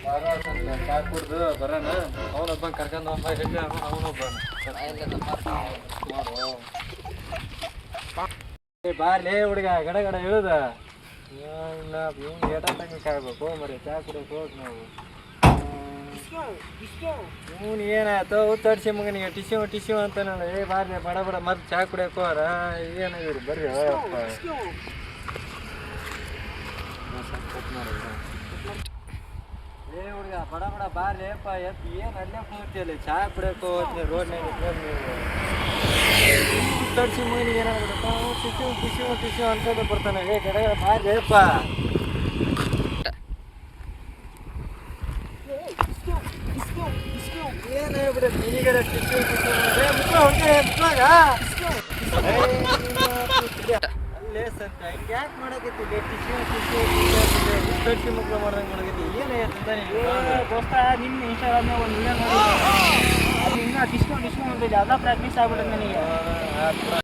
ಚಾ ಕುಡ್ದು ಬರೋಣ. ಅವನೊಬ್ಬ ಕರ್ಕೊಂಡು ಹೋಗ್ಬ ಹೇಳಿ ಅವನೊಬ್ಬ ಬಾರ್ಲೇ ಹುಡುಗ ಗಡ ಗಡ ಹೇಳುದ ಏಟ ತಂಗ ಕಾಯ್ಬೇಕು ಮರಿ ಚಾ ಕುಡಿಯಕ್ಕೆ ಹೋಗಿ ನಾವು. ಇವನು ಏನಾಯ್ತು ತಡ್ಸಿ ಮಗನಿಗೆ ಟಿಶ್ಯೂ ಅಂತ ನಾನು ಬಾರ್ಲಿ ಬಡ ಬಡ ಮತ್ತೆ ಚಾ ಕುಡಿಯಕ್ಕೆ ಹೋರ ಏನಾಗಿರು ಬರ್ರಿ ಹುಡುಗ ಬಡ ಬಡ ಬಾರ್ಲಿಪ್ಪ ಎತ್ತು ಏನು ಅಲ್ಲೇ ಕೂತಿಯಲ್ಲಿ ಚಾ ಕುಡಿಯಕ್ಕೆ ಹೋಗ್ತೀನಿ ರೋಡ್ನಾಗ ತಡ್ಸಿ ಮಗನಿಗೆ ಏನಾಗ್ಬಿಡಪ್ಪ ಟಿಶ್ಯೂ ಅಂತ ಬರ್ತಾನೆ ಕಡೆ ಬಾರ್ಲಿಪ್ಪ. ಏನು ಹೇಳ್ಬಿಡತ್ತೆ ನಿನಗಡೆ ಟಿಶ್ಯೂ ಅಲ್ಲೇ ಸಂತ ಹಿಂಗೆ ಯಾಕೆ ಮಾಡಕತ್ತಿ ಟಿಶ್ಯೂ ಮಕ್ಕಳು ಮಾಡ್ದಂಗೆ ಮಾಡಕತ್ತಿ ಏನಾಯ್ತು ದೋಸ್ತ ನಿನ್ನ ಇನ್ಸ್ಟಾಗ್ರಾಮ್ನಾಗ ಒಂದು ವಿಡಿಯೋ ನೋಡಿ ಅದು ಇನ್ನೂ ಟಿಶ್ಯೂ ಅಂತ ಎಲ್ಲ ಪ್ರಾಕ್ಟೀಸ್ ಆಗ್ಬಿಡುತ್ತೆ ನನಗೆ.